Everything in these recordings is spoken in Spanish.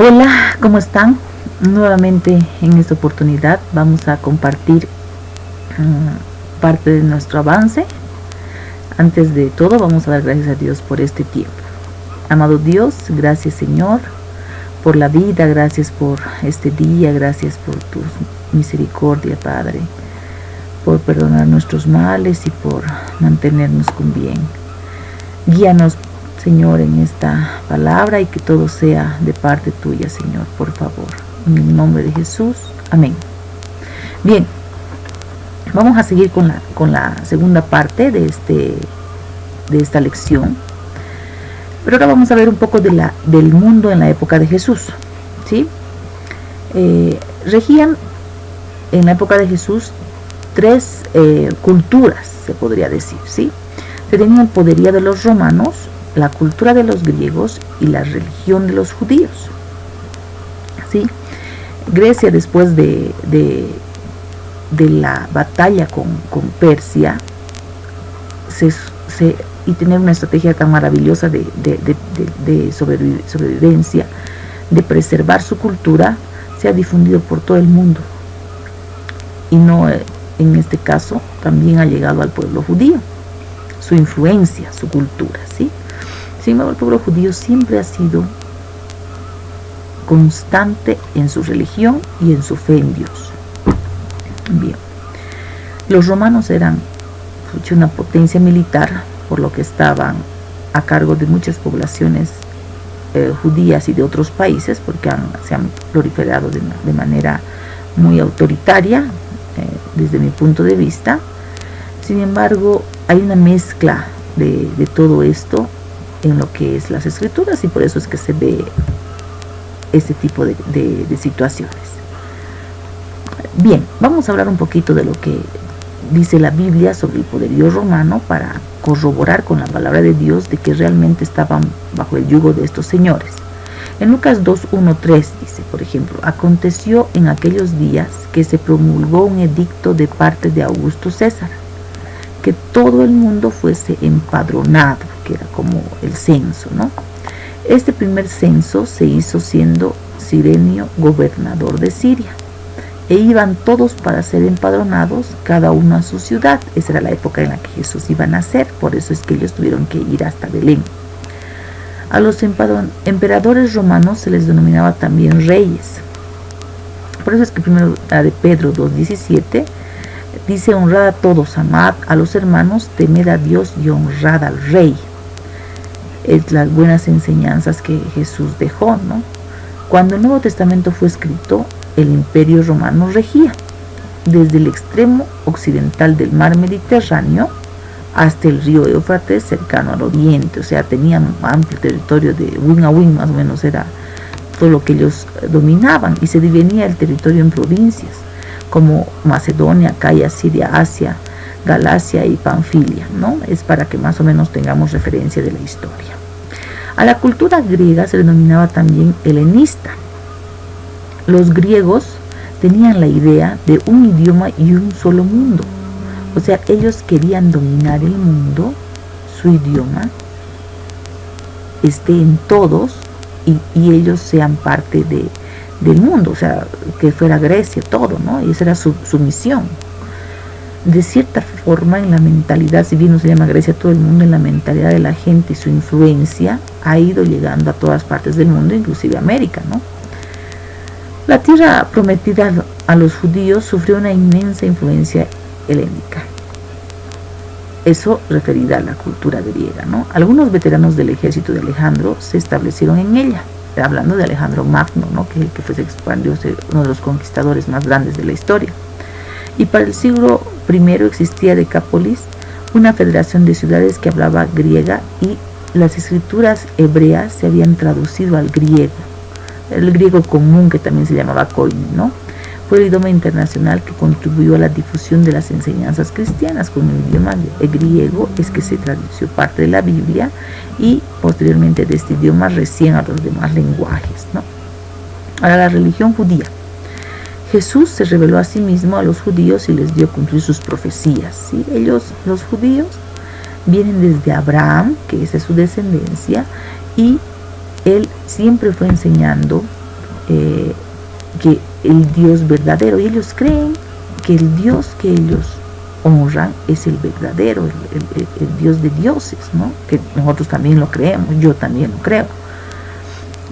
Hola, ¿cómo están? Nuevamente en esta oportunidad vamos a compartir parte de nuestro avance. Antes de todo vamos a dar gracias a Dios por este tiempo. Amado Dios, gracias Señor por la vida, gracias por este día, gracias por tu misericordia, Padre, por perdonar nuestros males y por mantenernos con bien. Guíanos, Señor, en esta palabra y que todo sea de parte tuya, Señor, por favor. En el nombre de Jesús. Amén. Bien, vamos a seguir con la segunda parte de esta lección. Pero ahora vamos a ver un poco del mundo en la época de Jesús, ¿sí? Regían en la época de Jesús tres culturas, se podría decir, ¿sí? Se tenía el poderío de los romanos, la cultura de los griegos y la religión de los judíos, ¿sí? Grecia, después de la batalla con Persia, y tener una estrategia tan maravillosa de sobrevivencia, de preservar su cultura, se ha difundido por todo el mundo. Y no, en este caso, también ha llegado al pueblo judío, su influencia, su cultura, ¿sí? Sin embargo, el pueblo judío siempre ha sido constante en su religión y en su fe en Dios. Bien, los romanos eran una potencia militar, por lo que estaban a cargo de muchas poblaciones judías y de otros países, porque se han proliferado de manera muy autoritaria, desde mi punto de vista. Sin embargo, hay una mezcla de todo esto en lo que es las escrituras, y por eso es que se ve este tipo de situaciones. Bien, vamos a hablar un poquito de lo que dice la Biblia sobre el poderío romano para corroborar con la palabra de Dios de que realmente estaban bajo el yugo de estos señores. En Lucas 2:1-3 dice, por ejemplo: aconteció en aquellos días que se promulgó un edicto de parte de Augusto César, que todo el mundo fuese empadronado, que era como el censo, ¿no? Este primer censo se hizo siendo Cirenio gobernador de Siria, e iban todos para ser empadronados, cada uno a su ciudad. Esa era la época en la que Jesús iba a nacer, por eso es que ellos tuvieron que ir hasta Belén. A los emperadores romanos se les denominaba también reyes. Por eso es que primero la de Pedro 2:17 dice: honrad a todos, amad a los hermanos, temed a Dios y honrad al rey. Es las buenas enseñanzas que Jesús dejó, ¿no? Cuando el Nuevo Testamento fue escrito, el Imperio Romano regía desde el extremo occidental del mar Mediterráneo hasta el río Éufrates, cercano al oriente. O sea, tenían amplio territorio, de win a win más o menos era todo lo que ellos dominaban, y se dividía el territorio en provincias como Macedonia, Acaya, Siria, Asia, Galacia y Panfilia, ¿no? Es para que más o menos tengamos referencia de la historia. A la cultura griega se denominaba también helenista. Los griegos tenían la idea de un idioma y un solo mundo. O sea, ellos querían dominar el mundo, su idioma esté en todos y ellos sean parte del mundo, o sea, que fuera Grecia, todo, ¿no? Y esa era su misión. De cierta forma, en la mentalidad, si bien no se llama Grecia todo el mundo, en la mentalidad de la gente y su influencia ha ido llegando a todas partes del mundo, inclusive América, ¿no? La tierra prometida a los judíos sufrió una inmensa influencia helénica. Eso referida a la cultura griega, ¿no? Algunos veteranos del ejército de Alejandro se establecieron en ella, hablando de Alejandro Magno, ¿no? Que es el que fue expandió, uno de los conquistadores más grandes de la historia. Y para el siglo I existía Decápolis, una federación de ciudades que hablaba griega, y las escrituras hebreas se habían traducido al griego, el griego común, que también se llamaba Koine, ¿no? Fue el idioma internacional que contribuyó a la difusión de las enseñanzas cristianas. Con el idioma griego es que se tradució parte de la Biblia, y posteriormente de este idioma recién a los demás lenguajes, ¿no? Ahora, la religión judía. Jesús se reveló a sí mismo a los judíos y les dio a cumplir sus profecías, ¿sí? Ellos, los judíos, vienen desde Abraham, que esa es su descendencia, y él siempre fue enseñando que el Dios verdadero, y ellos creen que el Dios que ellos honran es el verdadero, el Dios de dioses, ¿no? Que nosotros también lo creemos, yo también lo creo.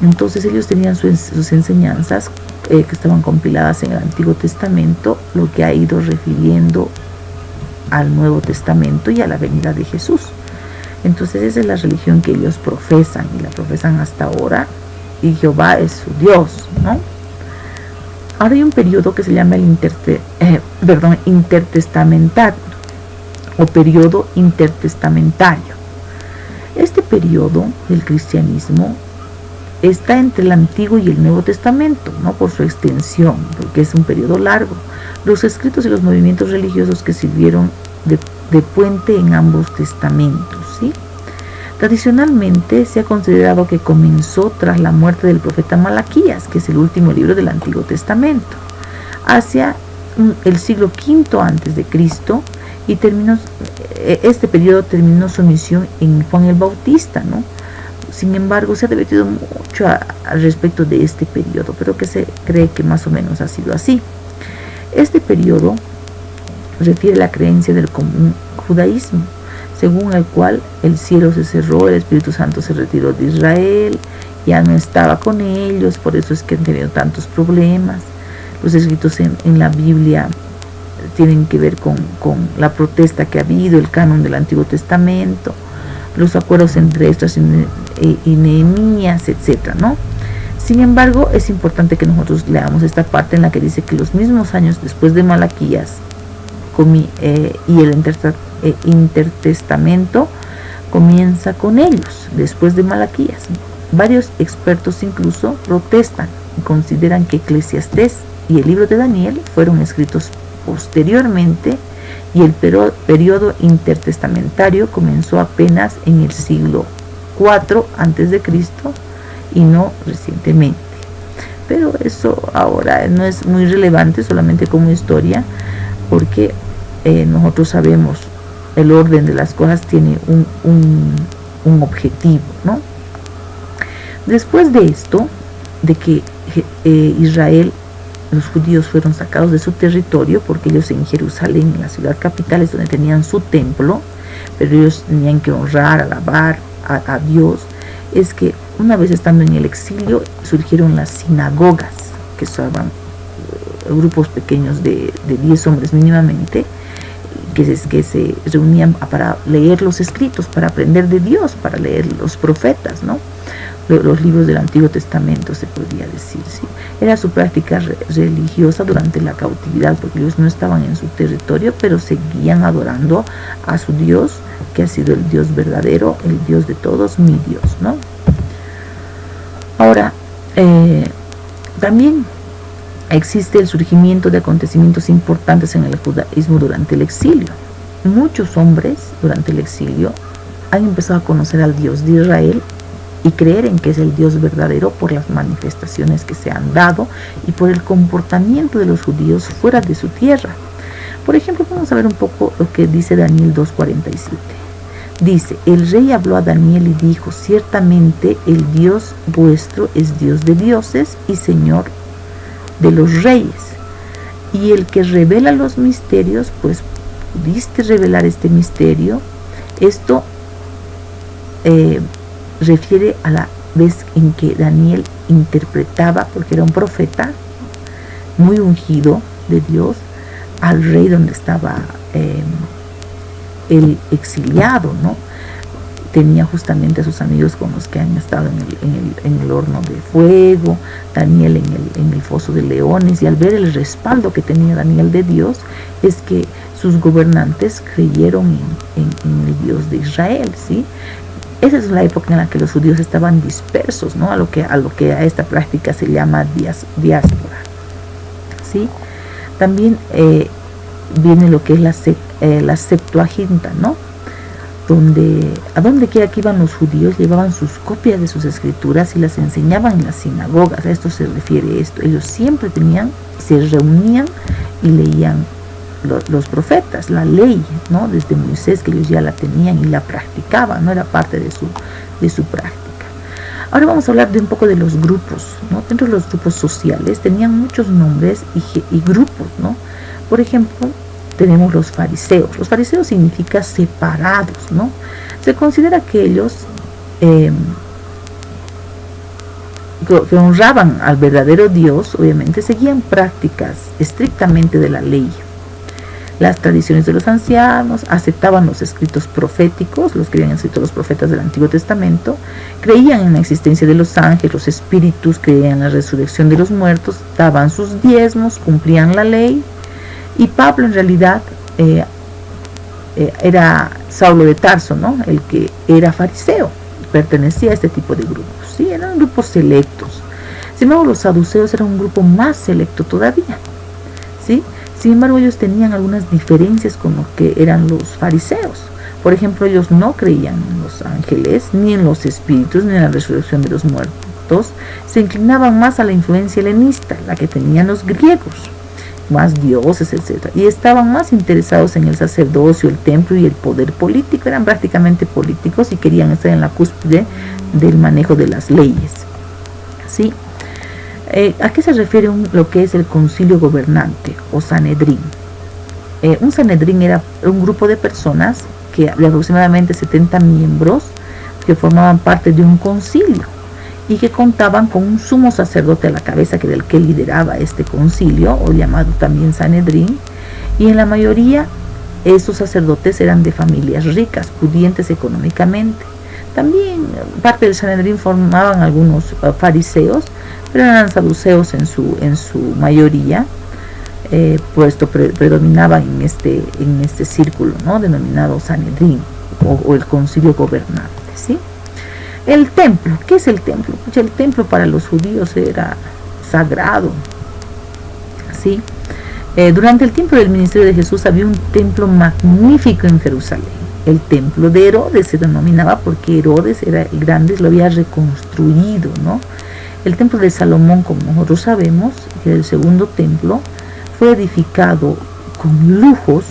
Entonces ellos tenían sus enseñanzas que estaban compiladas en el Antiguo Testamento, lo que ha ido refiriendo al Nuevo Testamento y a la venida de Jesús. Entonces esa es la religión que ellos profesan, y la profesan hasta ahora, y Jehová es su Dios, ¿no? Ahora hay un periodo que se llama el intertestamentario, o periodo intertestamentario. Este periodo del cristianismo está entre el Antiguo y el Nuevo Testamento, ¿no? Por su extensión, porque es un periodo largo. Los escritos y los movimientos religiosos que sirvieron de puente en ambos testamentos, ¿sí? Tradicionalmente se ha considerado que comenzó tras la muerte del profeta Malaquías, que es el último libro del Antiguo Testamento, hacia el siglo V antes de Cristo, y este periodo terminó su misión en Juan el Bautista, ¿no? Sin embargo, se ha debatido mucho al respecto de este periodo, pero que se cree que más o menos ha sido así. Este periodo refiere a la creencia del común judaísmo, según el cual el cielo se cerró, el Espíritu Santo se retiró de Israel, ya no estaba con ellos, por eso es que han tenido tantos problemas. Los escritos en la Biblia tienen que ver con la protesta que ha habido, el canon del Antiguo Testamento, los acuerdos entre Esdras y Nehemías, etcétera, ¿no? Sin embargo, es importante que nosotros leamos esta parte en la que dice que los mismos años después de Malaquías y el intertestamento comienza con ellos, después de Malaquías. Varios expertos incluso protestan y consideran que Eclesiastés y el libro de Daniel fueron escritos posteriormente, y el periodo intertestamentario comenzó apenas en el siglo IV a.C. y no recientemente. Pero eso ahora no es muy relevante, solamente como historia, porque nosotros sabemos el orden de las cosas tiene un objetivo, ¿no? Después de esto, de que Israel, los judíos fueron sacados de su territorio, porque ellos en Jerusalén, en la ciudad capital, es donde tenían su templo, pero ellos tenían que honrar, alabar a Dios. Es que una vez estando en el exilio, surgieron las sinagogas, que son grupos pequeños de 10 hombres mínimamente, que se reunían para leer los escritos, para aprender de Dios, para leer los profetas, ¿no? Los libros del Antiguo Testamento, se podría decir, ¿sí? Era su práctica religiosa durante la cautividad, porque ellos no estaban en su territorio, pero seguían adorando a su Dios, que ha sido el Dios verdadero, el Dios de todos, mi Dios, ¿no? Ahora, también existe el surgimiento de acontecimientos importantes en el judaísmo durante el exilio. Muchos hombres durante el exilio han empezado a conocer al Dios de Israel y creer en que es el Dios verdadero por las manifestaciones que se han dado y por el comportamiento de los judíos fuera de su tierra. Por ejemplo, vamos a ver un poco lo que dice Daniel 2:47. Dice: el rey habló a Daniel y dijo: ciertamente el Dios vuestro es Dios de dioses y Señor de los reyes, y el que revela los misterios, pues pudiste revelar este misterio. Esto refiere a la vez en que Daniel interpretaba, porque era un profeta muy ungido de Dios, al rey donde estaba el exiliado, ¿no? Tenía justamente a sus amigos con los que han estado en el horno de fuego, Daniel en el foso de leones, y al ver el respaldo que tenía Daniel de Dios, es que sus gobernantes creyeron en el Dios de Israel, ¿sí? Esa es la época en la que los judíos estaban dispersos, ¿no? A lo que a esta práctica se llama diáspora, ¿sí? También viene lo que es la Septuaginta, ¿no? A donde quiera que iban los judíos, llevaban sus copias de sus escrituras y las enseñaban en las sinagogas. A esto se refiere esto. Ellos siempre se reunían y leían los profetas, la ley, ¿no? Desde Moisés, que ellos ya la tenían y la practicaban, no era parte de su práctica. Ahora vamos a hablar de un poco de los grupos, ¿no? Dentro de los grupos sociales tenían muchos nombres y grupos, ¿no? Por ejemplo, tenemos los fariseos. Los fariseos significa separados, ¿no? Se considera que ellos que honraban al verdadero Dios, obviamente seguían prácticas estrictamente de la ley, las tradiciones de los ancianos, aceptaban los escritos proféticos, los que habían escrito los profetas del Antiguo Testamento, creían en la existencia de los ángeles, los espíritus, creían en la resurrección de los muertos, daban sus diezmos, cumplían la ley. Y Pablo en realidad era Saulo de Tarso, ¿no? El que era fariseo, pertenecía a este tipo de grupos, ¿sí? Eran grupos selectos. Sin embargo, los saduceos eran un grupo más selecto todavía, ¿sí? Sin embargo, ellos tenían algunas diferencias con lo que eran los fariseos. Por ejemplo, ellos no creían en los ángeles, ni en los espíritus, ni en la resurrección de los muertos. Se inclinaban más a la influencia helenista, la que tenían los griegos, más dioses, etc. Y estaban más interesados en el sacerdocio, el templo y el poder político. Eran prácticamente políticos y querían estar en la cúspide del manejo de las leyes, ¿sí? ¿A qué se refiere lo que es el concilio gobernante o Sanedrín? Un Sanedrín era un grupo de personas de aproximadamente 70 miembros que formaban parte de un concilio y que contaban con un sumo sacerdote a la cabeza, que era el que lideraba este concilio, o llamado también Sanedrín, y en la mayoría estos sacerdotes eran de familias ricas, pudientes económicamente. También parte del Sanedrín formaban algunos fariseos, pero eran saduceos en su mayoría, puesto predominaba en este círculo, ¿no? Denominado Sanedrín o el concilio gobernante, ¿sí? El templo, ¿qué es el templo? Pues el templo para los judíos era sagrado, ¿sí? Durante el tiempo del ministerio de Jesús había un templo magnífico en Jerusalén. El templo de Herodes se denominaba porque Herodes era el grande, lo había reconstruido, ¿no? El templo de Salomón, como nosotros sabemos, que el segundo templo, fue edificado con lujos.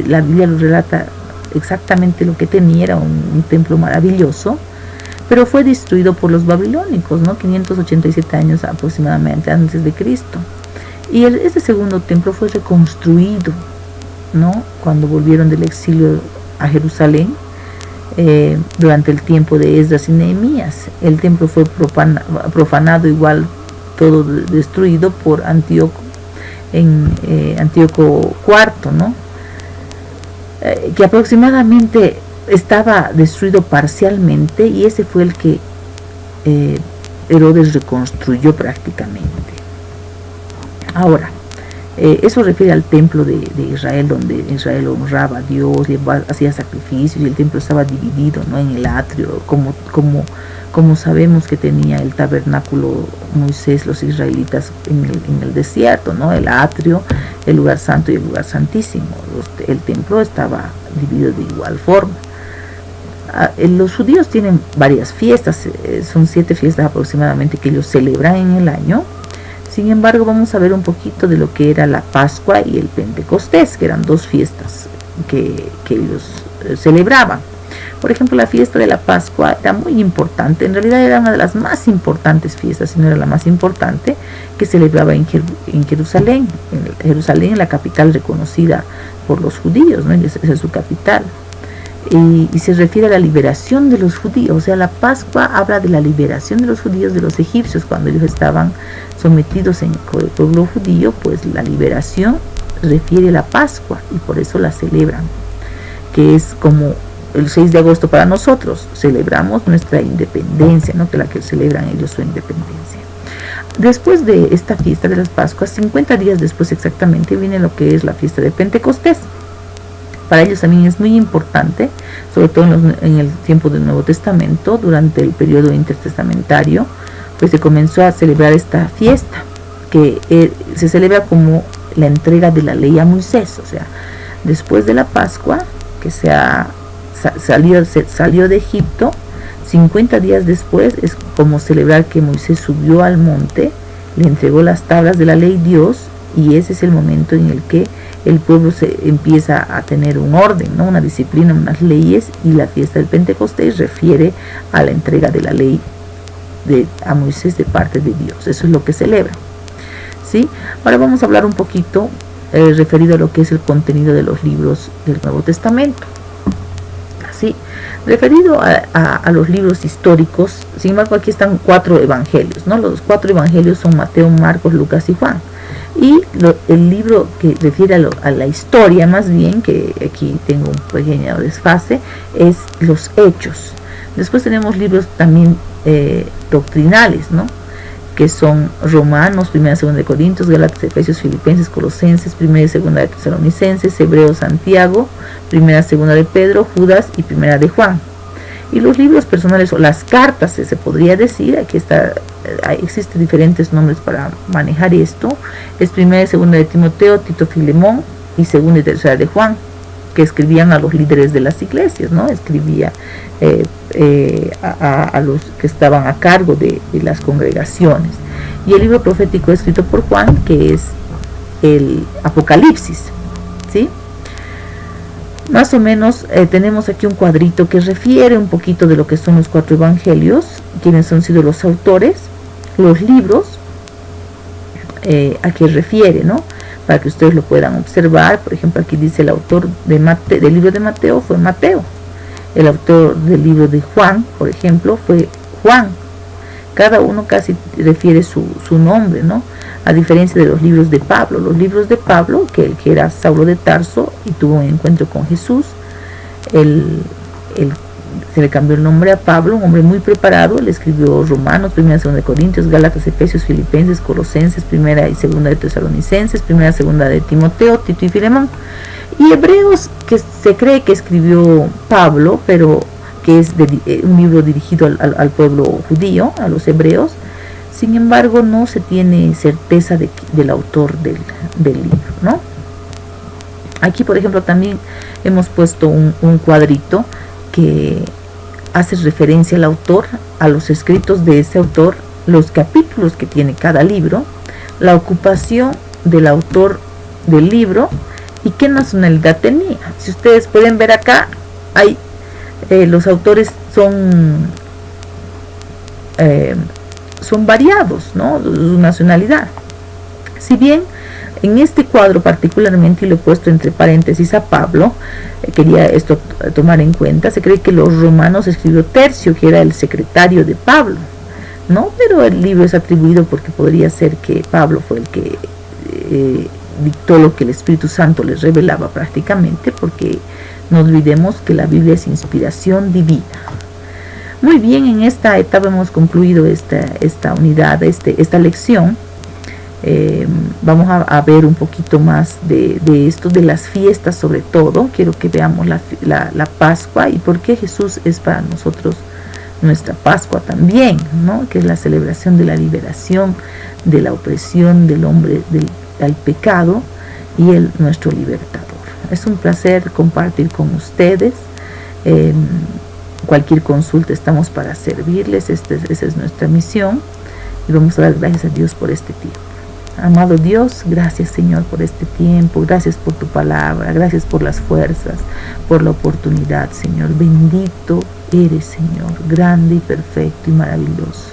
La Biblia lo relata exactamente lo que tenía, era un templo maravilloso, pero fue destruido por los babilónicos, ¿no? 587 años aproximadamente antes de Cristo. Y este segundo templo fue reconstruido, ¿no? Cuando volvieron del exilio a Jerusalén, durante el tiempo de Esdras y Nehemías. El templo fue profanado, igual todo destruido por Antíoco IV, ¿no? Que aproximadamente estaba destruido parcialmente, y ese fue el que Herodes reconstruyó prácticamente. Ahora, eso refiere al templo de Israel, donde Israel honraba a Dios, hacía sacrificios, y el templo estaba dividido, ¿no? En el atrio, como sabemos que tenía el tabernáculo Moisés, los israelitas en el desierto, ¿no? El atrio, el lugar santo y el lugar santísimo. El templo estaba dividido de igual forma. Los judíos tienen varias fiestas, son 7 fiestas aproximadamente que ellos celebran en el año. Sin embargo, vamos a ver un poquito de lo que era la Pascua y el Pentecostés, que eran 2 fiestas que ellos celebraban. Por ejemplo, la fiesta de la Pascua era muy importante, en realidad era una de las más importantes fiestas, si no era la más importante, que celebraba en Jerusalén. Jerusalén, la capital reconocida por los judíos, ¿no? Esa es su capital. Y se refiere a la liberación de los judíos. O sea, la Pascua habla de la liberación de los judíos de los egipcios, cuando ellos estaban sometidos en el pueblo judío. Pues la liberación refiere a la Pascua, y por eso la celebran, que es como el 6 de agosto para nosotros. Celebramos nuestra independencia, no que la que celebran ellos su independencia. Después de esta fiesta de las Pascuas, 50 días después exactamente, viene lo que es la fiesta de Pentecostés. Para ellos también es muy importante, sobre todo en el tiempo del Nuevo Testamento, durante el periodo intertestamentario, pues se comenzó a celebrar esta fiesta, que se celebra como la entrega de la ley a Moisés. O sea, después de la Pascua, que salió de Egipto, 50 días después es como celebrar que Moisés subió al monte, le entregó las tablas de la ley Dios, y ese es el momento en el que el pueblo se empieza a tener un orden, ¿no? Una disciplina, unas leyes, y la fiesta del Pentecostés refiere a la entrega de la ley a Moisés de parte de Dios. Eso es lo que celebran, ¿sí? Ahora vamos a hablar un poquito referido a lo que es el contenido de los libros del Nuevo Testamento. ¿Sí? Referido a los libros históricos, sin embargo aquí están 4 evangelios, ¿no? Los 4 evangelios son Mateo, Marcos, Lucas y Juan. Y el libro que refiere a la historia, más bien, que aquí tengo un pequeño desfase, es los Hechos. Después tenemos libros también doctrinales, ¿no? Que son Romanos, 1 y 2 de Corintios, Gálatas, Efesios, Filipenses, Colosenses, 1 y 2 de Tesalonicenses, Hebreos, Santiago, 1 y 2 de Pedro, Judas y 1 de Juan. Y los libros personales o las cartas, se podría decir, aquí existen diferentes nombres para manejar esto, es 1 y 2 de Timoteo, Tito, Filemón y 2 y 3 de Juan, que escribían a los líderes de las iglesias, ¿no? Escribía a los que estaban a cargo de las congregaciones. Y el libro profético escrito por Juan, que es el Apocalipsis, ¿sí? Más o menos tenemos aquí un cuadrito que refiere un poquito de lo que son los 4 evangelios, quiénes han sido los autores, los libros a qué refiere, ¿no? Para que ustedes lo puedan observar. Por ejemplo, aquí dice el autor del libro de Mateo fue Mateo. El autor del libro de Juan, por ejemplo, fue Juan. Cada uno casi refiere su nombre, ¿no? A diferencia de los libros de Pablo. Los libros de Pablo, que era Saulo de Tarso y tuvo un encuentro con Jesús, se le cambió el nombre a Pablo, un hombre muy preparado. Él escribió Romanos, 1 y 2 de Corintios, Gálatas, Efesios, Filipenses, Colosenses, 1 y 2 de Tesalonicenses, 1 y 2 de Timoteo, Tito y Filemón. Y Hebreos, que se cree que escribió Pablo, pero que es un libro dirigido al pueblo judío, a los hebreos. Sin embargo, no se tiene certeza del autor del libro, ¿no? Aquí, por ejemplo, también hemos puesto un cuadrito que hace referencia al autor, a los escritos de ese autor, los capítulos que tiene cada libro, la ocupación del autor del libro y qué nacionalidad tenía. Si ustedes pueden ver acá, hay los autores son variados, ¿no? Su nacionalidad. Si bien en este cuadro particularmente, y lo he puesto entre paréntesis a Pablo, quería esto tomar en cuenta, se cree que los Romanos escribió Tercio, que era el secretario de Pablo, ¿no? Pero el libro es atribuido porque podría ser que Pablo fue el que dictó lo que el Espíritu Santo les revelaba prácticamente, porque no olvidemos que la Biblia es inspiración divina. Muy bien, en esta etapa hemos concluido esta unidad, esta lección. Vamos a ver un poquito más de esto, de las fiestas sobre todo. Quiero que veamos la Pascua y por qué Jesús es para nosotros nuestra Pascua también, ¿no? Que es la celebración de la liberación de la opresión del hombre al pecado y nuestro libertador. Es un placer compartir con ustedes. Cualquier consulta estamos para servirles. Esa es nuestra misión y vamos a dar gracias a Dios por este tiempo. Amado Dios, gracias Señor por este tiempo, gracias por tu palabra, gracias por las fuerzas, por la oportunidad, Señor. Bendito eres, Señor, grande y perfecto y maravilloso.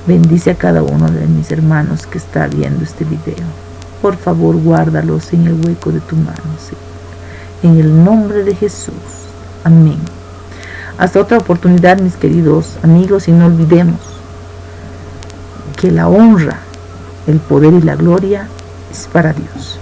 Bendice a cada uno de mis hermanos que está viendo este video. Por favor, guárdalos en el hueco de tu mano, Señor. En el nombre de Jesús. Amén. Hasta otra oportunidad, mis queridos amigos, y no olvidemos que la honra, el poder y la gloria es para Dios.